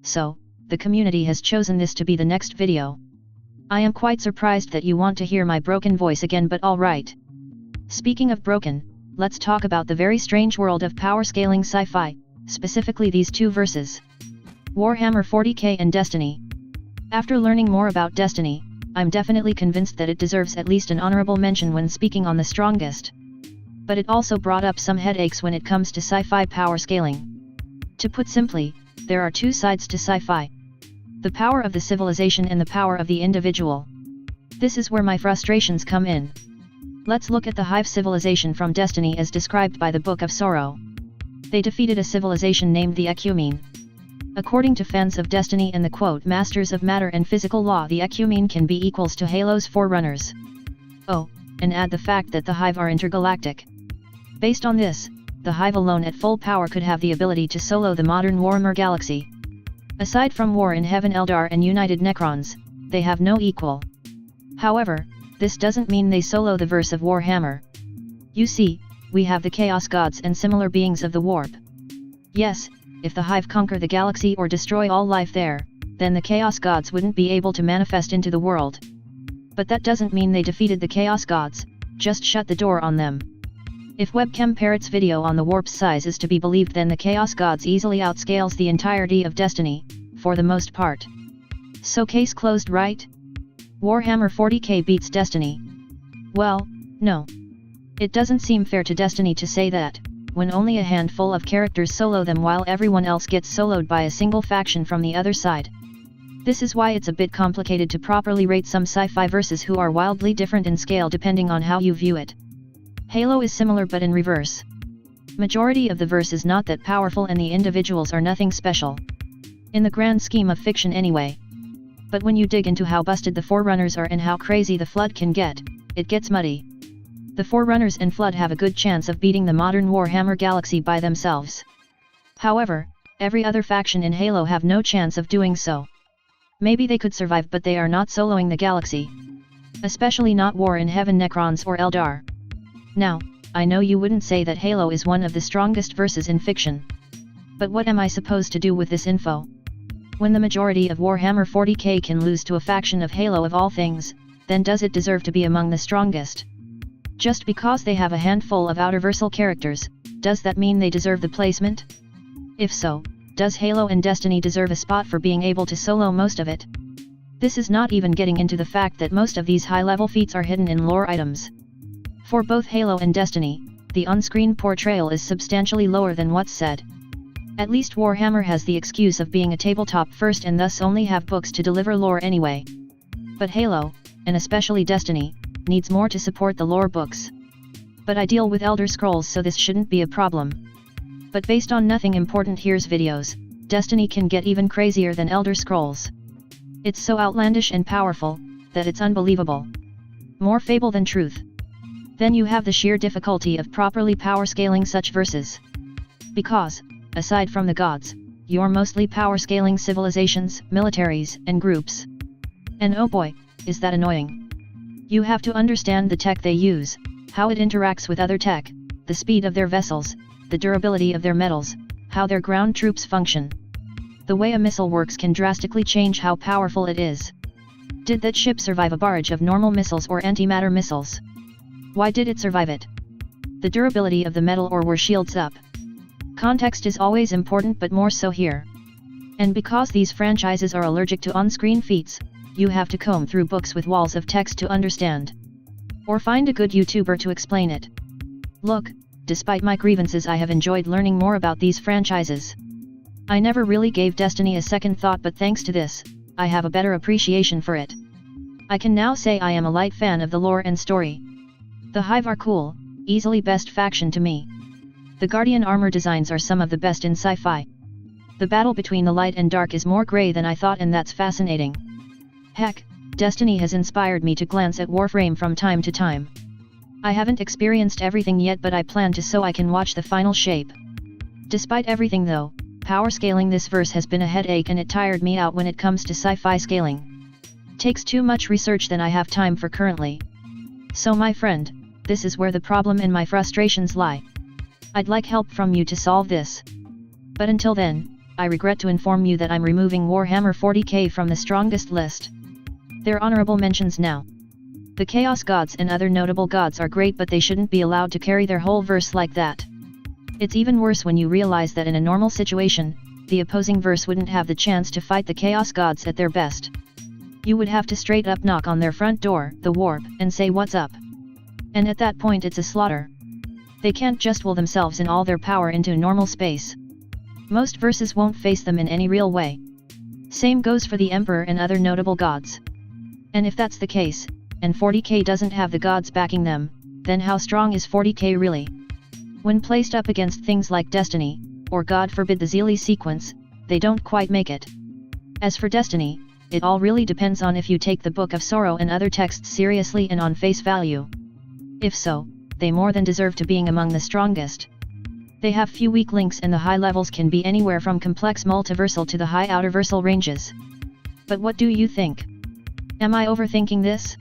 so, the community has chosen this to be the next video. I am quite surprised that you want to hear my broken voice again, but alright. Speaking of broken, let's talk about the very strange world of power scaling sci-fi, specifically these two verses. Warhammer 40k and Destiny. After learning more about Destiny, I'm definitely convinced that it deserves at least an honorable mention when speaking on the strongest. But it also brought up some headaches when it comes to sci-fi power scaling. To put simply, there are two sides to sci-fi. The power of the civilization and the power of the individual. This is where my frustrations come in. Let's look at the Hive civilization from Destiny as described by the Book of Sorrow. They defeated a civilization named the Ecumene. According to fans of Destiny and the quote Masters of Matter and Physical Law, the Ecumene can be equals to Halo's Forerunners. Oh, and add the fact that the Hive are intergalactic. Based on this, the Hive alone at full power could have the ability to solo the modern Warhammer galaxy. Aside from War in Heaven Eldar and United Necrons, they have no equal. However, this doesn't mean they solo the verse of Warhammer. You see, we have the Chaos Gods and similar beings of the Warp. Yes, if the Hive conquer the galaxy or destroy all life there, then the Chaos Gods wouldn't be able to manifest into the world. But that doesn't mean they defeated the Chaos Gods, just shut the door on them. If Webcam Parrot's video on the Warp's size is to be believed, then the Chaos Gods easily outscales the entirety of Destiny, for the most part. So case closed, right? Warhammer 40k beats Destiny. Well, no. It doesn't seem fair to Destiny to say that, when only a handful of characters solo them while everyone else gets soloed by a single faction from the other side. This is why it's a bit complicated to properly rate some sci-fi verses who are wildly different in scale depending on how you view it. Halo is similar but in reverse. Majority of the verse is not that powerful and the individuals are nothing special. In the grand scheme of fiction anyway. But when you dig into how busted the Forerunners are and how crazy the Flood can get, it gets muddy. The Forerunners and Flood have a good chance of beating the modern Warhammer galaxy by themselves. However, every other faction in Halo have no chance of doing so. Maybe they could survive, but they are not soloing the galaxy. Especially not War in Heaven Necrons or Eldar. Now, I know you wouldn't say that Halo is one of the strongest verses in fiction. But what am I supposed to do with this info? When the majority of Warhammer 40k can lose to a faction of Halo of all things, then does it deserve to be among the strongest? Just because they have a handful of outerversal characters, does that mean they deserve the placement? If so, does Halo and Destiny deserve a spot for being able to solo most of it? This is not even getting into the fact that most of these high-level feats are hidden in lore items. For both Halo and Destiny, the on-screen portrayal is substantially lower than what's said. At least Warhammer has the excuse of being a tabletop first and thus only have books to deliver lore anyway. But Halo, and especially Destiny, needs more to support the lore books. But I deal with Elder Scrolls, so this shouldn't be a problem. But based on nothing important here's videos, Destiny can get even crazier than Elder Scrolls. It's so outlandish and powerful, that it's unbelievable. More fable than truth. Then you have the sheer difficulty of properly power scaling such verses. Because, aside from the gods, you're mostly power scaling civilizations, militaries, and groups. And oh boy, is that annoying. You have to understand the tech they use, how it interacts with other tech, the speed of their vessels, the durability of their metals, how their ground troops function. The way a missile works can drastically change how powerful it is. Did that ship survive a barrage of normal missiles or antimatter missiles? Why did it survive it? The durability of the metal, or were shields up? Context is always important, but more so here. And because these franchises are allergic to on-screen feats, you have to comb through books with walls of text to understand. Or find a good YouTuber to explain it. Look, despite my grievances, I have enjoyed learning more about these franchises. I never really gave Destiny a second thought, but thanks to this, I have a better appreciation for it. I can now say I am a light fan of the lore and story. The Hive are cool, easily best faction to me. The Guardian armor designs are some of the best in sci-fi. The battle between the light and dark is more grey than I thought, and that's fascinating. Heck, Destiny has inspired me to glance at Warframe from time to time. I haven't experienced everything yet, but I plan to, so I can watch the final shape. Despite everything though, power scaling this verse has been a headache, and it tired me out when it comes to sci-fi scaling. Takes too much research than I have time for currently. So my friend, this is where the problem and my frustrations lie. I'd like help from you to solve this. But until then, I regret to inform you that I'm removing Warhammer 40k from the strongest list. They're honorable mentions now. The Chaos Gods and other notable gods are great, but they shouldn't be allowed to carry their whole verse like that. It's even worse when you realize that in a normal situation, the opposing verse wouldn't have the chance to fight the Chaos Gods at their best. You would have to straight up knock on their front door, the warp, and say what's up. And at that point it's a slaughter. They can't just will themselves and all their power into normal space. Most verses won't face them in any real way. Same goes for the Emperor and other notable gods. And if that's the case, and 40k doesn't have the gods backing them, then how strong is 40k really? When placed up against things like Destiny, or God forbid the Zeali sequence, they don't quite make it. As for Destiny, it all really depends on if you take the Book of Sorrow and other texts seriously and on face value. If so, they more than deserve to being among the strongest. They have few weak links and the high levels can be anywhere from complex multiversal to the high outerversal ranges. But what do you think? Am I overthinking this?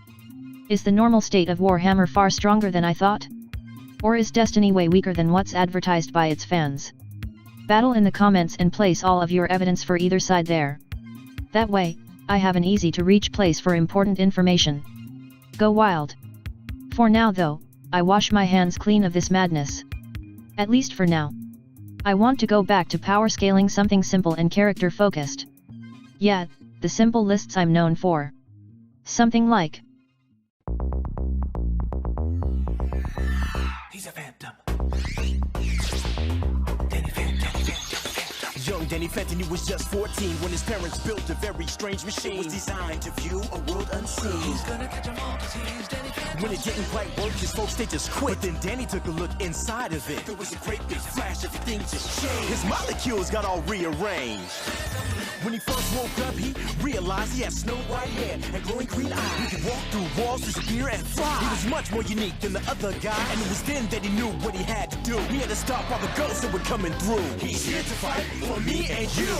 Is the normal state of Warhammer far stronger than I thought? Or is Destiny way weaker than what's advertised by its fans? Battle in the comments and place all of your evidence for either side there. That way, I have an easy to reach place for important information. Go wild. For now though, I wash my hands clean of this madness. At least for now. I want to go back to power scaling something simple and character focused. Yeah, the simple lists I'm known for. Something like He's a phantom. Young Danny Phantom, he was just 14 when his parents built a very strange machine. It was designed to view a world unseen. He's gonna catch 'em all 'cause he's Danny Phantom. When it didn't quite work, his folks, they just quit. But then Danny took a look inside of it. There was a great big flash, everything just changed. His molecules got all rearranged. When he first woke up, he realized he had snow white hair and glowing green eyes. He could walk through walls, disappear, and fly. He was much more unique than the other guy, and it was then that he knew what he had to do. He had to stop all the ghosts that were coming through. He's here to fight for me and you.